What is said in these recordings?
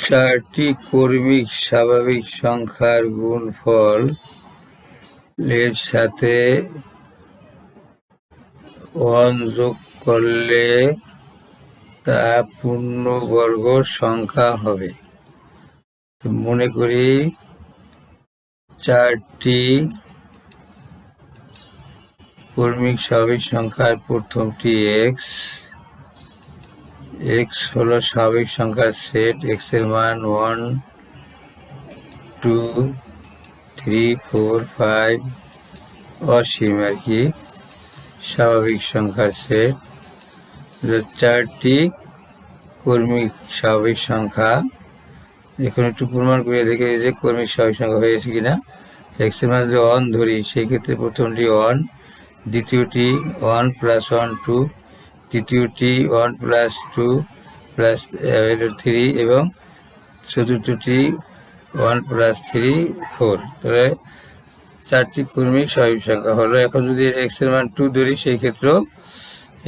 চারটি কর্মিক স্বাভাবিক সংখ্যার গুণফল এর সাথে 1 যোগ করলে তা পূর্ণবর্গ সংখ্যা হবে। তো মনে করি চারটি কর্মিক স্বাভাবিক সংখ্যার প্রথমটি এক্স হলো স্বাভাবিক সংখ্যার সেট। এক্স এর মান 1 2 3 4 5 অসীম আর কি, স্বাভাবিক সংখ্যার সেট। চারটি কর্মিক স্বাভাবিক সংখ্যা, এখন একটু প্রমাণ করে দেখে যে কর্মিক স্বাভাবিক সংখ্যা হয়েছে কিনা। এক্স এর মান যদি 1 ধরি, সেই ক্ষেত্রে প্রথমটি 1, দ্বিতীয়টি 1 + 1 2, তৃতীয়টি 1 + 2 + 3 এবং চতুর্থটি 1 + 3 4। তাহলে চারটি কর্মিক স্বাভাবিক সংখ্যা হলো। এখন যদি এক্স এর মান 2 ধরি, সেই ক্ষেত্রেও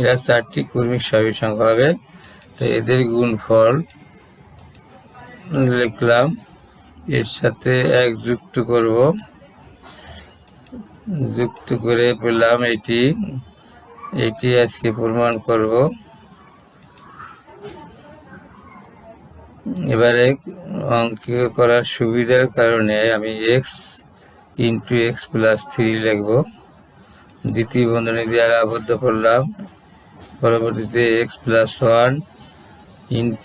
এরা চারটি কর্মিক স্বাভাবিক সংখ্যা হবে। তো এদের গুণফল লিখলাম, এর সাথে 1 যুক্ত করব, যুক্ত করে পেলাম এটি আজকে প্রমাণ করব। এবারে অঙ্ক করার সুবিধার কারণে আমি x × x + 3 লিখব। দ্বিতীয় বন্ধনী দিয়ে আবদ্ধ করলাম। পরবর্তীতে x + 1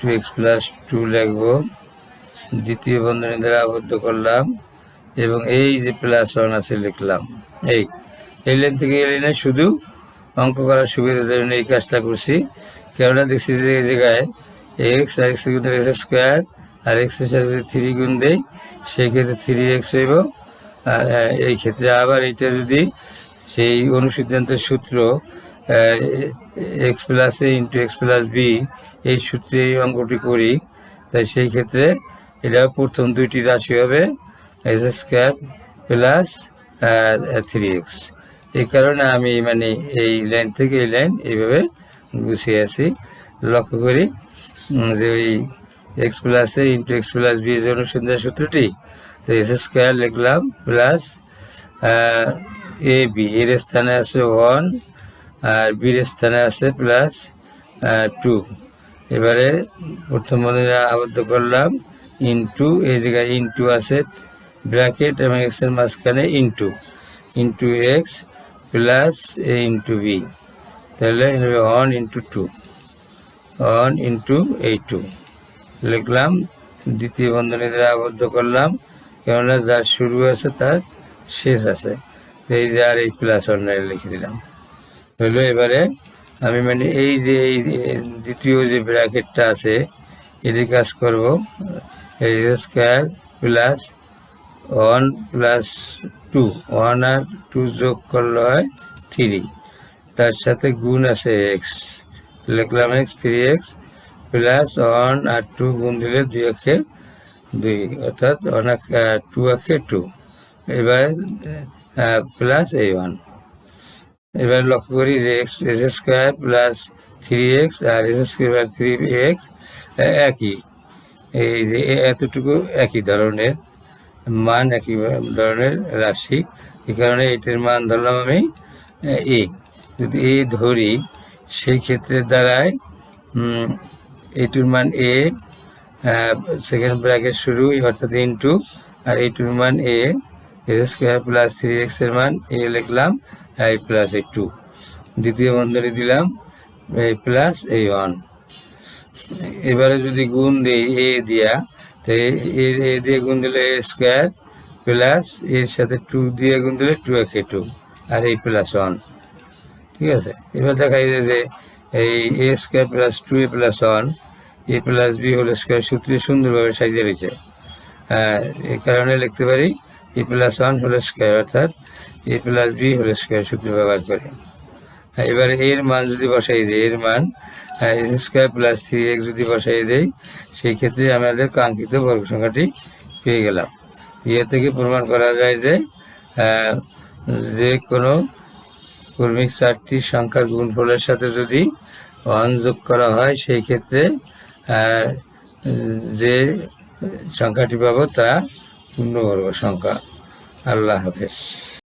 × x + 2 লিখব। দ্বিতীয় বন্ধনী দ্বারা আবদ্ধ করলাম এবং এই যে +1 আছে লিখলাম। এই লাইন থেকে এই লাইনে শুধু অঙ্ক করার সুবিধার জন্য এই কাজটা করছি। কেননা দেখছি যে এই জায়গায় এক্স আর এক্স গুণ এক্স স্কোয়ার আর এক্সের সাথে যদি 3 গুণ দেই, সেই ক্ষেত্রে 3x হইব। আর এই ক্ষেত্রে আবার এইটা যদি সেই অনুসিদ্ধান্তের সূত্র x + a × x + b এই সূত্রে এই অঙ্কটি করি, তাই সেই ক্ষেত্রে এটা প্রথম দুইটি রাশি হবে x² + 3x। এই কারণে আমি এই লাইন থেকে এই লাইন এইভাবে গুছিয়ে আছি। লক্ষ্য করি যে ওই x + a × x + b যে অনুসন্ধান সূত্রটি, তো x² লিখলাম প্লাস ab, এর স্থানে আছে 1 আর বির স্থানে আছে +2। এবারে প্রথম বন্ধনী আবদ্ধ করলাম, ইন্টু এই জায়গায় ইন্টু আছে ব্র্যাকেট এবং এক্সের মাঝখানে ইন্টু x + a × b, তাহলে 1 × 2 1 × এই 2 লিখলাম। দ্বিতীয় বন্ধনী দ্বারা আবদ্ধ করলাম, কেননা যার শুরু আছে তার শেষ আছে, এই যে আর এই +1 লিখে দিলাম হলো। এবারে আমি এই যে এই দ্বিতীয় যে ব্র্যাকেটটা আছে এটি কাজ করব। এই স্কোয়ার প্লাস 1 + 2, 1 আর 2 যোগ করলে হয় 3, তার সাথে গুণ আছে x, লিখলাম x 3x প্লাস 1 আর 2 গুণ দিলে 2 একে 2, অর্থাৎ 2 একে 2। এবার প্লাস এই 1। এবার লক্ষ্য করি যে x² + 3x আর x² + 3x একই, এই যে এতটুকু একই ধরনের মান, একই ধরনের রাশি। এই কারণে এটির মান ধরলাম আমি a। যদি a ধরি, সেই ক্ষেত্রে দাঁড়ায় এইটির মান a, সেকেন্ড ব্র্যাকেট শুরু অর্থাৎ ইন্টু, আর এইটির মান a, x² + 3x এর মান a লিখলাম, এই প্লাস এই 2। দ্বিতীয় বন্ধনী দিলাম এই প্লাস এই 1। এবারে যদি গুণ দিই a দিয়া, তো a দিয়ে গুণ দিলে a² প্লাস এর সাথে 2 দিয়ে গুণ দিলে 2 একে 2 আর এই +1। ঠিক আছে, এবার দেখা যায় যে এই a² + 2a + 1 a + b whole square সূত্রে সুন্দরভাবে সাজিয়ে রয়েছে। এই কারণে লিখতে পারি a + 1 হোল স্কোয়ার, অর্থাৎ a + b হোল স্কোয়ার সূত্র ব্যবহার করে। এবারে এর মান যদি বসাই দিই, এর মান x² + 3x যদি বসাই দেই, সেই ক্ষেত্রে আমাদের কাঙ্ক্ষিত বর্গ সংখ্যাটি পেয়ে গেলাম। ইয়ে থেকে প্রমাণ করা যায় যে কোনো কর্মিক চারটি সংখ্যার গুণফলের সাথে যদি 1 যোগ করা হয়, সেই ক্ষেত্রে যে সংখ্যাটি পাবো তা পূর্ণবর্গ সংখ্যা। আল্লাহ হাফেজ।